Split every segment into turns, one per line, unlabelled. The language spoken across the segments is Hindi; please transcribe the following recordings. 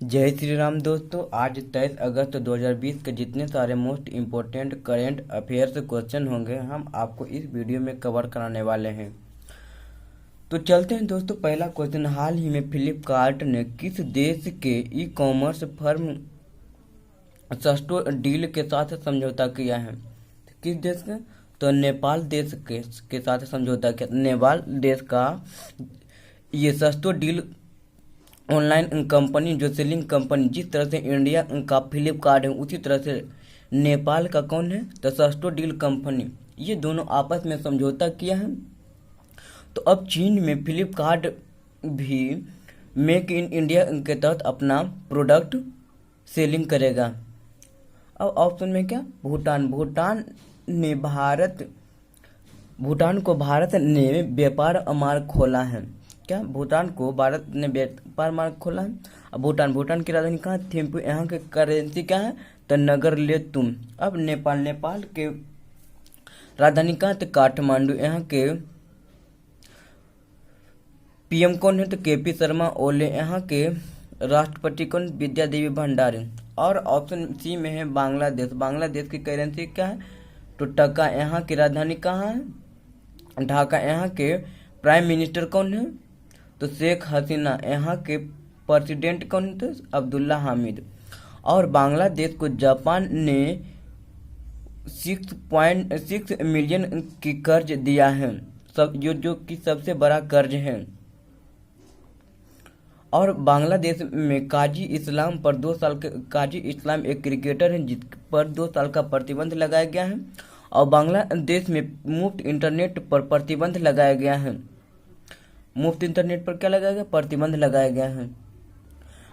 जय श्री राम दोस्तों। आज 23 अगस्त 2020 के जितने सारे most important current affairs question होंगे हम आपको इस वीडियो में कवर कराने वाले हैं। तो चलते हैं दोस्तों। पहला क्वेश्चन, हाल ही में फ्लिपकार्ट ने किस देश के ई कॉमर्स फर्म सस्टो डील के साथ समझौता किया है? तो किस देश के? तो नेपाल देश के साथ समझौता किया। नेपाल देश का ये सस्टो डील ऑनलाइन कंपनी जो सेलिंग कंपनी, जिस तरह से इंडिया का फ्लिपकार्ट है उसी तरह से नेपाल का कौन है? तो सस्टो डील कंपनी। ये दोनों आपस में समझौता किया है। तो अब चीन में फ्लिपकार्ट भी मेक इन इंडिया के तहत अपना प्रोडक्ट सेलिंग करेगा। अब ऑप्शन में क्या? भूटान। भूटान को भारत ने व्यापार मार्ग खोला है। क्या? भूटान को भारत ने व्यापार मार्ग खोला है। अब भूटान की राजधानी कहाँ? थिम्पू। यहाँ के करेंसी क्या है? तो नगरलेतुम। अब नेपाल के राजधानी कहाँ? तो काठमांडू। यहाँ के पीएम कौन है? तो केपी शर्मा ओली। यहाँ के राष्ट्रपति कौन? विद्या देवी भंडारी। और ऑप्शन सी में है बांग्लादेश की करेंसी क्या है? तो टका। यहाँ की राजधानी कहाँ है? ढाका। यहाँ के प्राइम मिनिस्टर कौन है? तो शेख हसीना। यहाँ के प्रेसिडेंट कौन थे? अब्दुल्ला हामिद। और बांग्लादेश को जापान ने 6.6 मिलियन की कर्ज दिया है, जो कि सबसे बड़ा कर्ज है। और बांग्लादेश में काजी इस्लाम एक क्रिकेटर है जिस पर 2 साल का प्रतिबंध लगाया गया है। और बांग्लादेश में मुफ्त इंटरनेट पर प्रतिबंध लगाया गया है। मुफ्त इंटरनेट पर क्या लगाया गया? प्रतिबंध लगाया गया है।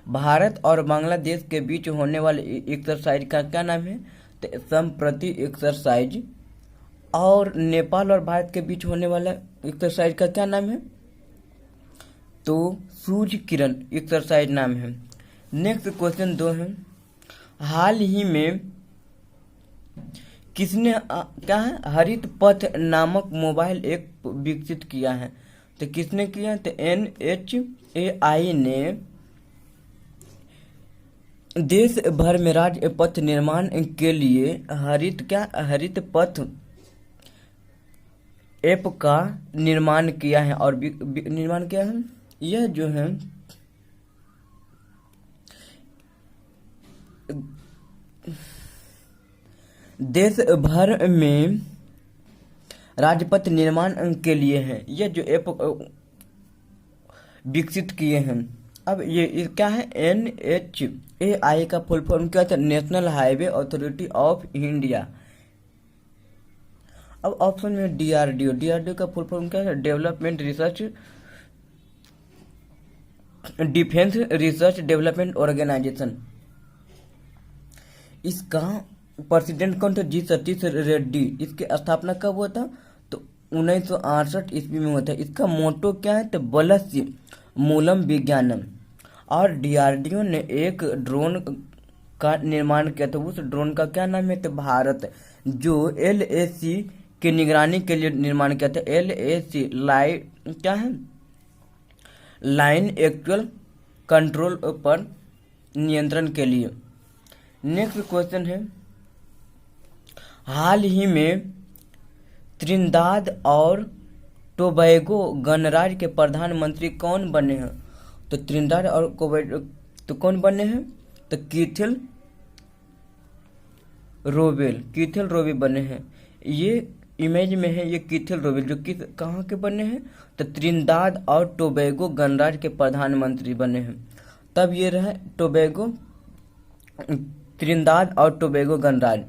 भारत और बांग्लादेश के बीच होने वाले एक्सरसाइज का क्या नाम है? तो संप्रति एक्सरसाइज। और नेपाल और भारत के बीच होने वाला एक्सरसाइज का क्या नाम है? तो सूर्य किरण एक्सरसाइज नाम है। नेक्स्ट क्वेश्चन 2 है, हाल ही में किसने क्या है? हरित पथ नामक मोबाइल ऐप विकसित किया है। तो किसने किया? तो NHAI ने देश भर में राज्य पथ निर्माण के लिए हरित पथ ऐप का निर्माण किया है। और निर्माण किया है। यह जो है देश भर में राजपथ निर्माण के लिए है। यह जो ऐप विकसित किए हैं। अब ये क्या है? NHAI का फुल फॉर्म क्या था? National highway authority of India. अब ऑप्शन में DRDO का फुल फॉर्म क्या है? Defence research development organisation. इसका प्रेसिडेंट कौन थे? जी सतीश रेड्डी। इसकी स्थापना कब हुआ था? तो 1968 ईस्वी में हुआ था। इसका मोटो क्या है? तो बलस्य मूलम विज्ञानम। और DRDO ने एक ड्रोन का निर्माण किया था। उस ड्रोन का क्या नाम है? तो भारत, जो LAC की निगरानी के लिए निर्माण किया था। LAC क्या है? लाइन एक्चुअल कंट्रोल पर नियंत्रण के लिए। नेक्स्ट क्वेश्चन है, हाल ही में त्रिनिदाद और टोबैगो गणराज्य के प्रधानमंत्री कौन बने हैं? तो त्रिनिदाद और तो कौन बने हैं? तो कीथल रोबेल बने हैं। ये इमेज में है, ये कीथल रोबेल जो कहाँ के बने हैं? तो त्रिनिदाद और टोबैगो गणराज्य के प्रधानमंत्री बने हैं। तब ये रहा त्रिनिदाद और टोबैगो गणराज्य।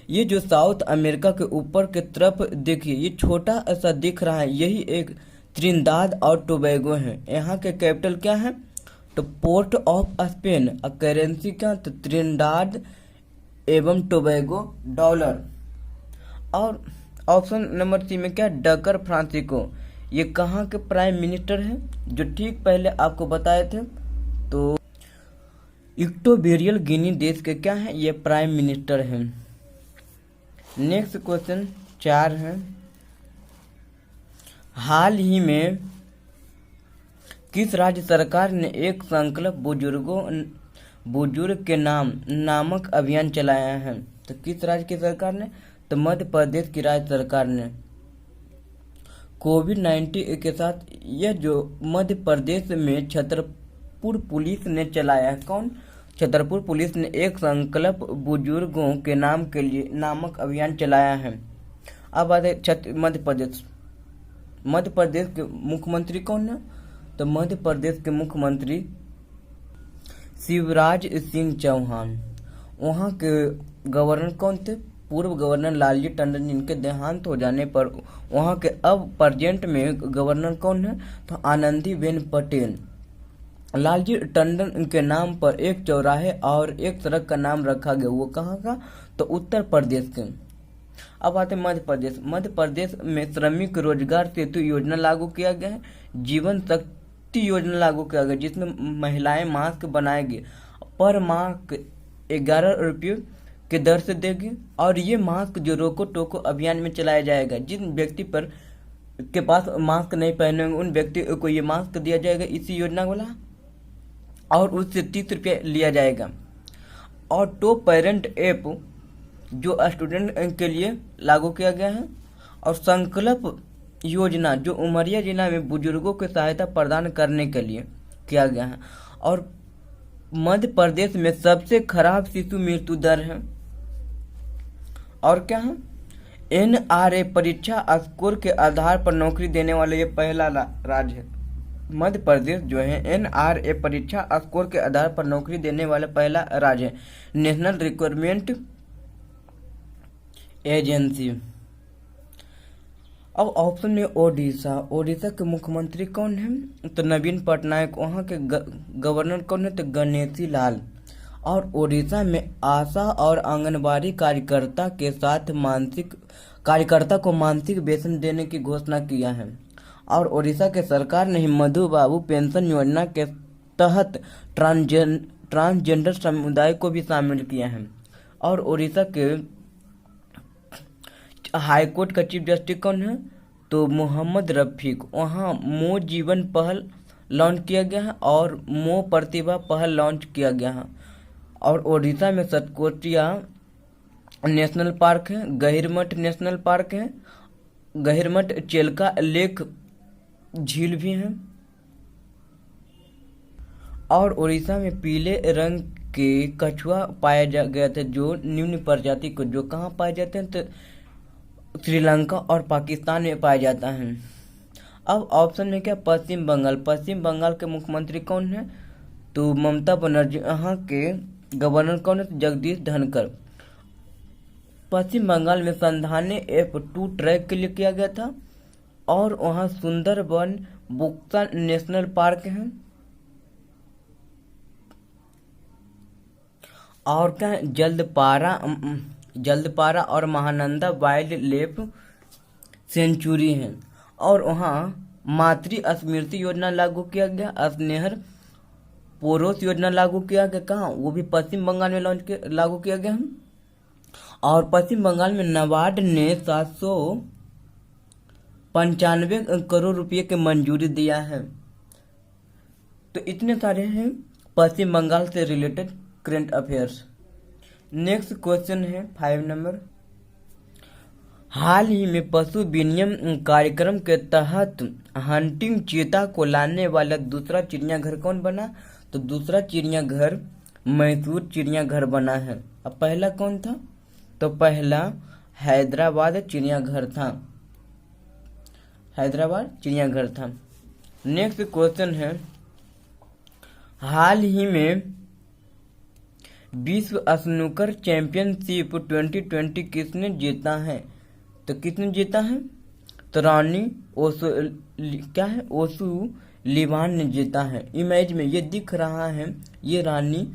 ये जो साउथ अमेरिका के ऊपर के तरफ देखिए, ये छोटा सा दिख रहा है, यही एक त्रिनिदाद और टोबैगो है। यहाँ के कैपिटल क्या है? तो पोर्ट ऑफ स्पेन। करेंसी क्या? तो त्रिनिदाद एवं टोबैगो डॉलर। और ऑप्शन नंबर सी में क्या? डकर फ्रांसिको। ये कहाँ के प्राइम मिनिस्टर हैं? जो ठीक पहले आपको बताए थे। तो इक्वेटोरियल गिनी देश के क्या है? ये प्राइम मिनिस्टर हैं। नेक्स्ट क्वेश्चन 4 है, हाल ही में किस राज्य सरकार ने एक संकल्प बुजुर्गों बुजुर्ग के नाम नामक अभियान चलाया है? तो किस राज्य की सरकार ने? तो मध्य प्रदेश की राज्य सरकार ने। कोविड-19 के साथ यह जो मध्य प्रदेश में छतरपुर पुलिस ने चलाया है, कौन? छतरपुर पुलिस ने एक संकल्प बुजुर्गों के नाम के लिए नामक अभियान चलाया है। अब आते मध्य प्रदेश के मुख्यमंत्री कौन है? तो मध्य प्रदेश के मुख्यमंत्री शिवराज सिंह चौहान। वहाँ के गवर्नर कौन थे? पूर्व गवर्नर लालजी टंडन, जिनके देहांत हो जाने पर वहाँ के अब प्रेजेंट में गवर्नर कौन है? तो आनंदीबेन पटेल। लालजी टंडन के नाम पर एक चौराहे और एक सड़क का नाम रखा गया, वो कहाँ का? तो उत्तर प्रदेश के। अब आते मध्य प्रदेश। मध्य प्रदेश में श्रमिक रोजगार सेतु योजना लागू किया गया है। जीवन शक्ति योजना लागू किया गया, जिसमें महिलाएं मास्क बनाएगी, पर माह 11 रुपये के दर से देगी। और ये मास्क जो रोको टोको अभियान में चलाया जाएगा, जिन व्यक्ति पर के पास मास्क नहीं पहने होंगे उन व्यक्ति को ये मास्क दिया जाएगा इसी योजना वाला, और उससे 30 रुपये लिया जाएगा। और टॉप पेरेंट ऐप जो स्टूडेंट के लिए लागू किया गया है। और संकल्प योजना जो उमरिया जिला में बुजुर्गों को सहायता प्रदान करने के लिए किया गया है। और मध्य प्रदेश में सबसे खराब शिशु मृत्यु दर है। और क्या है? NRA परीक्षा स्कोर के आधार पर नौकरी देने वाला ये पहला राज्य है। मध्य प्रदेश जो है NRA परीक्षा स्कोर के आधार पर नौकरी देने वाला पहला राज्य है, नेशनल रिक्वायरमेंट एजेंसी। अब ऑप्शन में ओडिशा। ओडिशा के मुख्यमंत्री कौन है? तो नवीन पटनायक। वहाँ के गवर्नर कौन है? तो गणेशी लाल। और ओडिशा में आशा और आंगनबाड़ी कार्यकर्ता को मानसिक वेतन देने की घोषणा किया है। और ओडिशा के सरकार ने मधु बाबू पेंशन योजना के तहत ट्रांसजेंडर समुदाय को भी शामिल किया है। और ओडिशा के हाईकोर्ट का चीफ जस्टिस कौन है? तो मोहम्मद रफीक। वहाँ मो जीवन पहल लॉन्च किया गया है और मो प्रतिभा पहल लॉन्च किया गया है। और ओडिशा में सतकोटिया नेशनल पार्क है, गहिरमठ नेशनल पार्क है, गहिरमठ चिल्का लेक झील भी है। और उड़ीसा में पीले रंग के कछुआ पाए गए थे, जो निम्न प्रजाति को, जो कहाँ पाए जाते हैं? तो श्रीलंका और पाकिस्तान में पाया जाता है। अब ऑप्शन में क्या? पश्चिम बंगाल। पश्चिम बंगाल के मुख्यमंत्री कौन है? तो ममता बनर्जी। यहाँ के गवर्नर कौन है? तो जगदीश धनखड़। पश्चिम बंगाल में संधाने F2 ट्रैक के लिए किया गया था। और वहाँ सुंदरबन बुक्सा नेशनल पार्क है। और क्या? जल्दपारा और महानंदा वाइल्ड लाइफ सेंचुरी है। और वहाँ मातृ स्मृति योजना लागू किया गया, स्नेहर पोरोस योजना लागू किया गया। कहाँ? वो भी पश्चिम बंगाल में लागू किया गया है। और पश्चिम बंगाल में नाबार्ड ने 795 करोड़ रुपए की मंजूरी दिया है। तो इतने सारे हैं पश्चिम बंगाल से related current affairs. Next question है 5 नंबर। हाल ही में पशु विनियम कार्यक्रम के तहत हंटिंग चीता को लाने वाला दूसरा चिड़ियाघर कौन बना? तो दूसरा चिड़ियाघर मैसूर चिड़ियाघर बना है। अब पहला कौन था? तो पहला हैदराबाद चिड़ियाघर था। हैदराबाद चिड़ियाघर था। नेक्स्ट क्वेश्चन है, हाल ही में विश्व स्नूकर चैंपियनशिप 2020 किसने जीता है? तो किसने जीता है? तो रानी ओसुलिवान ने जीता है। इमेज में ये दिख रहा है, ये रानी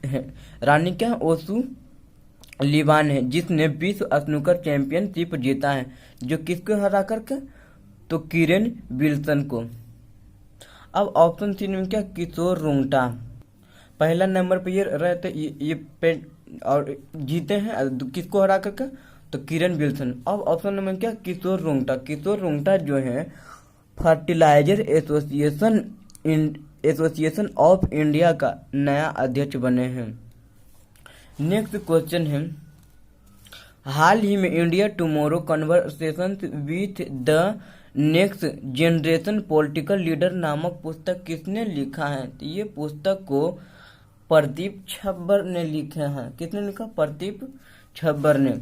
है। रानी क्या है? ओसुलिवान है, जिसने विश्व स्नूकर चैंपियनशिप जीता है। जो किसको हरा करके? तो किरण विल्सन को। अब ऑप्शन सी में क्या? किशोर रुंगटा। पहला नंबर पे ये रहते, ये पे और जीते हैं किसको हरा करके? तो किरण विल्सन। अब ऑप्शन नंबर क्या? किशोर रुंगटा। किशोर रुंगटा जो है fertiliser association association of India का नया अध्यक्ष बने हैं। नेक्स्ट क्वेश्चन है, हाल ही में India tomorrow conversations with the next generation political leader नामक पुस्तक किसने लिखा है? तो ये पुस्तक को प्रदीप छब्बर ने लिखे हैं। किसने लिखा? प्रदीप छब्बर ने।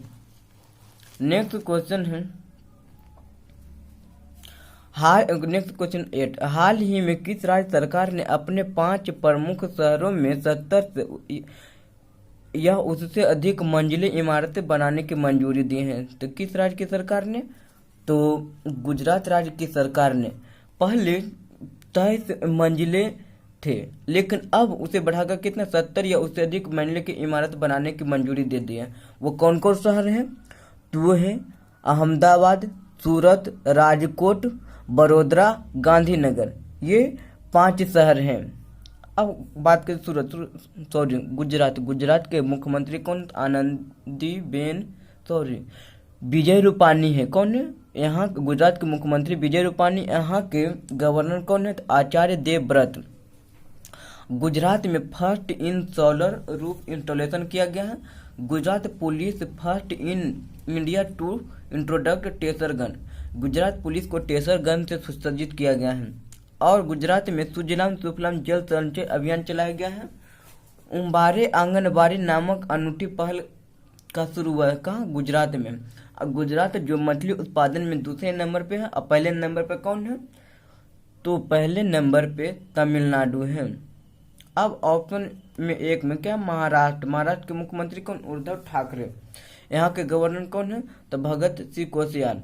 नेक्स्ट क्वेश्चन है, नेक्स्ट क्वेश्चन 8, हाल ही में किस राज्य सरकार ने अपने 5 प्रमुख शहरों में 70 से या उससे अधिक मंजिले इमारतें बनाने की मंजूरी दी है? तो किस राज्य की सरकार ने? तो गुजरात राज्य की सरकार ने। पहले 23 मंजिले थे, लेकिन अब उसे बढ़ाकर कितना 70 या उससे अधिक मंजिले की इमारत बनाने की मंजूरी दे दी है। वो कौन कौन शहर हैं? तो वो है अहमदाबाद, सूरत, राजकोट, बड़ोदरा, गांधीनगर। ये 5 शहर हैं। अब बात करें गुजरात के मुख्यमंत्री कौन? आनंदीबेन विजय रूपानी है। कौन है? यहाँ गुजरात के मुख्यमंत्री विजय रूपानी। यहाँ के गवर्नर कौन है? आचार्य देवव्रत। गुजरात में first in solar roof installation किया गया है। Gujarat police first in India to introduce taser gun. Gujarat police को टेसर गन से सुसज्जित किया गया है। और गुजरात में सुजलाम सुफलाम जल संचय अभियान चलाया गया है। उम्बारे आंगनबाड़ी नामक अनूठी पहल का शुरू हुआ है। कहाँ? गुजरात में। गुजरात जो मछली उत्पादन में दूसरे नंबर पे है और पहले नंबर पे कौन है? तो पहले नंबर पे तमिलनाडु है। अब ऑप्शन में 1 में क्या? महाराष्ट्र के मुख्यमंत्री कौन? उद्धव ठाकरे। यहाँ के गवर्नर कौन है? तो भगत सिंह कोश्यारी।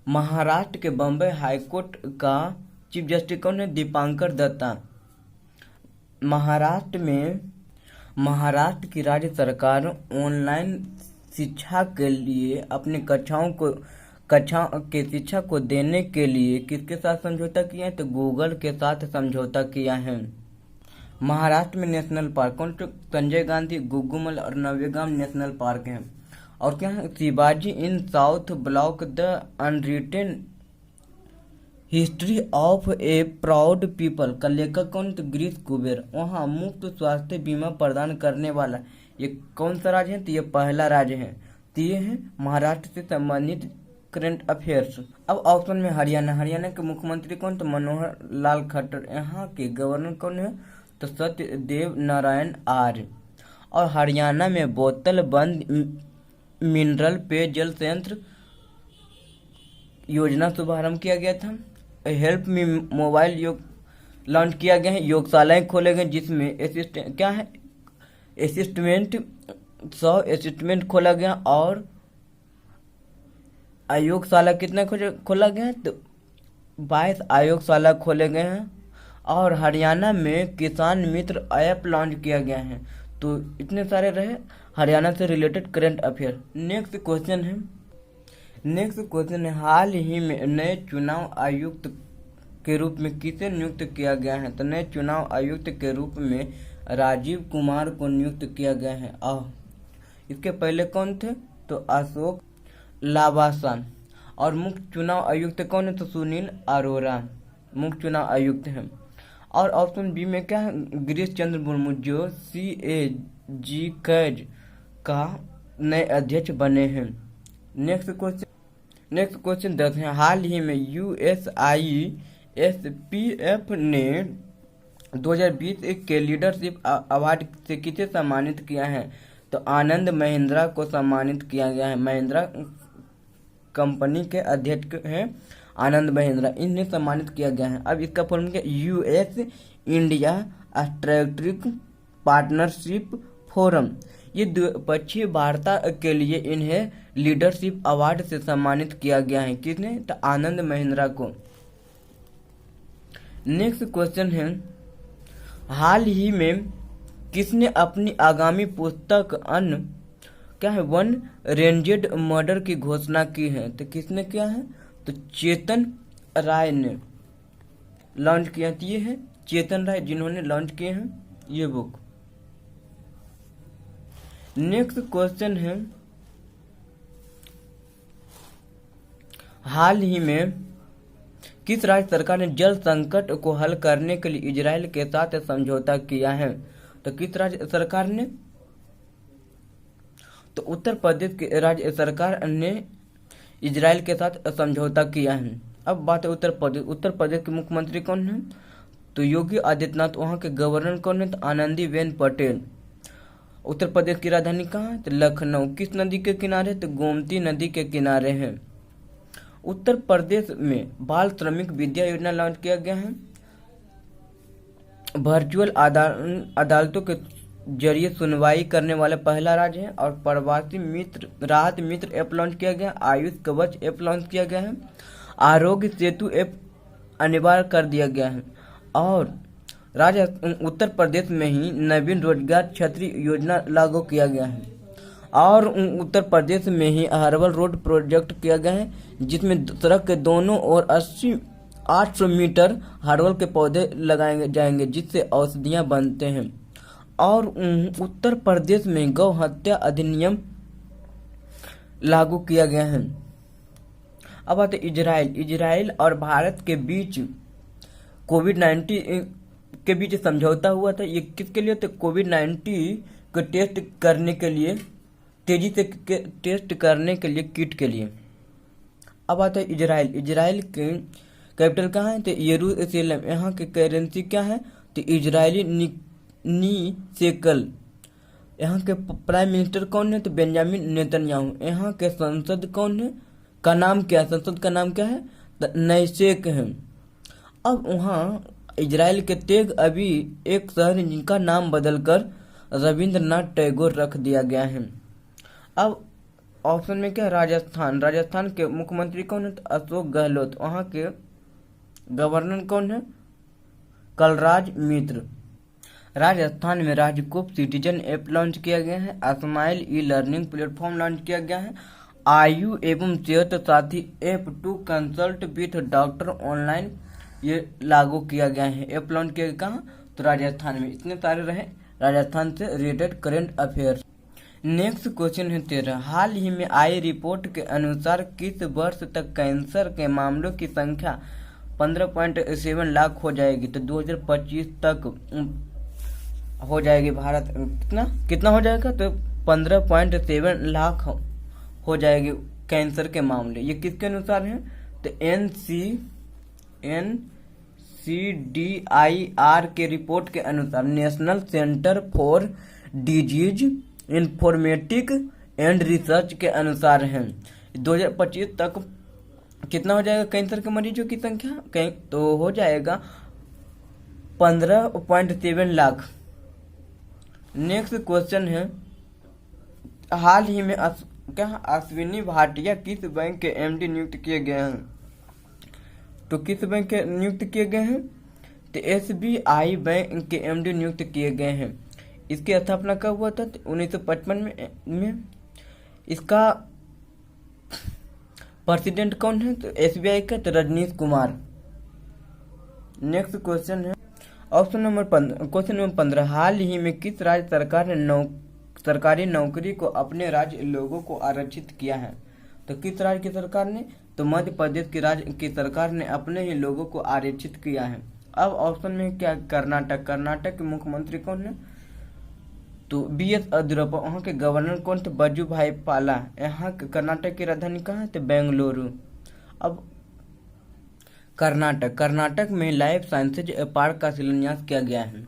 महाराष्ट्र के बम्बई हाईकोर्ट का चीफ जस्टिस कौन है? दीपांकर दत्ता। महाराष्ट्र की राज्य सरकार ऑनलाइन शिक्षा के लिए अपनी कक्षाओं के शिक्षा को देने के लिए किसके साथ समझौता किया है? तो गूगल के साथ समझौता किया है। महाराष्ट्र में नेशनल पार्क कौन? संजय गांधी, गुग्गुमल और नवेगाम नेशनल पार्क हैं। और क्या है? Shivaji in South Block the unwritten history of a proud people का लेखक कौन? तो गिरीश कुबेर। वहाँ मुफ्त स्वास्थ्य बीमा प्रदान करने वाला ये कौन सा राज्य है? तो ये पहला राज्य है। तो ये है महाराष्ट्र से संबंधित करंट अफेयर्स। अब ऑप्शन में हरियाणा के मुख्यमंत्री कौन? तो मनोहर लाल खट्टर। यहाँ के गवर्नर कौन है? तो सत्यदेव नारायण आर्य। और हरियाणा में बोतल बंद मिनरल पेयजल संयंत्र योजना शुभारंभ किया गया था। हेल्प मी मोबाइल योग लॉन्च किया गया है। योगशालाएं खोले गए जिसमें असिस्टमेंट 100 असिस्टमेंट खोला गया। और आयोगशाला कितना खोला गया है? तो 22 आयोगशाला खोले गए हैं। और हरियाणा में किसान मित्र ऐप लॉन्च किया गया है। तो इतने सारे रहे हरियाणा से related current affair. Next question है, हाल ही में नए चुनाव आयुक्त के रूप में किसे नियुक्त किया गया है? तो नए चुनाव आयुक्त के रूप में राजीव कुमार को नियुक्त किया गया है। इसके पहले कौन थे? तो अशोक लावासा। और मुख्य चुनाव आयुक्त कौन है? तो सुनील अरोरा मुख्य चुनाव आयुक्त हैं। और ऑप्शन बी में क्या है? गिरीश चंद्र मुर्मू जो CAG कैज का नए अध्यक्ष बने हैं। नेक्स्ट क्वेश्चन 10 है, हाल ही में USISPF ने 2020 के लीडरशिप अवार्ड से किसे सम्मानित किया है? तो आनंद महिंद्रा को सम्मानित किया गया है। महिंद्रा कंपनी के अध्यक्ष हैं आनंद महिंद्रा, इन्हें सम्मानित किया गया है। अब इसका फॉर्म क्या? US India strategic partnership forum. ये द्विपक्षीय वार्ता के लिए इन्हें लीडरशिप अवार्ड से सम्मानित किया गया है। किसने? तो आनंद महिंद्रा को। नेक्स्ट क्वेश्चन है, हाल ही में किसने अपनी आगामी पुस्तक वन रेंजेड मर्डर की घोषणा की है? तो किसने किया है? तो चेतन राय ने लॉन्च किया। ये है चेतन राय जिन्होंने लॉन्च किए हैं ये बुक। नेक्स्ट क्वेश्चन है, हाल ही में किस राज्य सरकार ने जल संकट को हल करने के लिए इजराइल के साथ समझौता किया है? तो किस राज्य सरकार ने? तो उत्तर प्रदेश की राज्य सरकार ने इजराइल के साथ समझौता किया है। अब बात है उत्तर प्रदेश। उत्तर प्रदेश के मुख्यमंत्री कौन है? तो योगी आदित्यनाथ। वहाँ के गवर्नर कौन है? तो आनंदीबेन पटेल। उत्तर प्रदेश की राजधानी कहाँ है? तो लखनऊ। किस नदी के किनारे? तो गोमती नदी के किनारे है। उत्तर प्रदेश में बाल श्रमिक विद्या योजना लॉन्च किया गया है। वर्चुअल अदालतों के जरिए सुनवाई करने वाला पहला राज्य है। और प्रवासी मित्र राहत मित्र ऐप लॉन्च किया गया। आयुष कवच ऐप लॉन्च किया गया है। आरोग्य सेतु ऐप अनिवार्य कर दिया गया है। और उत्तर प्रदेश में ही नवीन रोजगार छतरी योजना लागू किया गया है। और उत्तर प्रदेश में ही हर्बल रोड प्रोजेक्ट किया गया है, जिसमें सड़क के दोनों ओर 800 मीटर हर्बल के पौधे लगाए जाएंगे, जिससे औषधियां बनते हैं। और उत्तर प्रदेश में गौ हत्या अधिनियम लागू किया गया है। अब आते इजराइल और भारत के बीच कोविड-19 के बीच समझौता हुआ था। ये किसके लिए? तो कोविड-19 को टेस्ट करने के लिए, तेजी से टेस्ट करने के लिए, किट के लिए। अब आता है इजराइल के कैपिटल कहाँ है? तो यरूशलेम। यहाँ की करेंसी क्या है? तो इजरायली नीशेकल। यहाँ के प्राइम मिनिस्टर कौन है? तो बेंजामिन नेतन्याहू। यहाँ के संसद कौन है? का नाम क्या है? संसद का नाम क्या है? तो नैशेक है। अब वहाँ इजराइल के तेल अभी एक शहर है, जिनका नाम बदलकर रविंद्रनाथ टैगोर रख दिया गया है। अब ऑप्शन में क्या है? राजस्थान के मुख्यमंत्री कौन है? तो अशोक गहलोत। वहाँ के गवर्नर कौन है? कलराज मिश्र। राजस्थान में राजकोप सिटीजन ऐप लॉन्च किया गया है। Smile e learning platform launch किया गया है। आयु एवं Sehat Saathi app to consult with doctor online ये लागू किया गया है। ऐप लॉन्च किया गया कहाँ? तो राजस्थान में। इतने सारे रहे राजस्थान से related current affairs. Next question है 13। हाल ही में आई रिपोर्ट के अनुसार किस वर्ष तक कैंसर के मामलों की संख्या 15.7 लाख हो जाएगी? तो 2025 तक हो जाएगी। भारत कितना हो जाएगा? तो 15.7 लाख हो जाएगी कैंसर के मामले। ये किसके अनुसार है? तो NCDIR के रिपोर्ट के अनुसार, national centre for disease informatic and research के अनुसार है। 2025 तक कितना हो जाएगा कैंसर के मरीजों की संख्या? तो हो जाएगा 15.7 लाख। नेक्स्ट क्वेश्चन है, हाल ही में अश्विनी भाटिया किस बैंक के MD नियुक्त किए गए हैं? तो किस बैंक के नियुक्त किए गए हैं? तो SBI बैंक के MD नियुक्त किए गए हैं। इसकी स्थापना कब हुआ था? 1955 में। इसका प्रेसिडेंट कौन है? तो SBI का तो रजनीश कुमार। नेक्स्ट क्वेश्चन है ऑप्शन नंबर 15। क्वेश्चन नंबर 15, हाल ही में किस राज्य सरकार ने सरकारी नौकरी को अपने राज्य लोगों को आरक्षित किया है? तो किस राज्य की सरकार ने? तो मध्य प्रदेश की राज्य की सरकार ने अपने ही लोगों को आरक्षित किया है। अब ऑप्शन में क्या? कर्नाटक के मुख्यमंत्री कौन है? तो BS येदियुरप्पा। वहाँ के गवर्नर कौन थे? वजुभाई वाला। यहाँ कर्नाटक की राजधानी कहाँ है? तो बेंगलुरु। अब कर्नाटक में लाइफ साइंसेज पार्क का शिलान्यास किया गया है।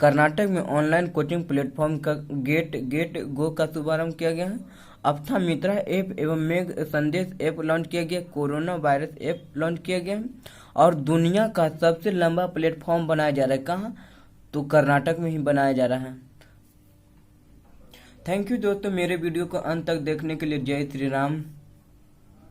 कर्नाटक में ऑनलाइन कोचिंग प्लेटफॉर्म का गेट गो का शुभारंभ किया गया है। अफ्था मित्रा ऐप एवं मेघ संदेश ऐप लॉन्च किया गया। कोरोना वायरस ऐप लॉन्च किया गया है। और दुनिया का सबसे लंबा प्लेटफॉर्म बनाया जा रहा है कहाँ? तो कर्नाटक में ही बनाया जा रहा है। थैंक यू दोस्तों, मेरे वीडियो को अंत तक देखने के लिए। जय श्री राम।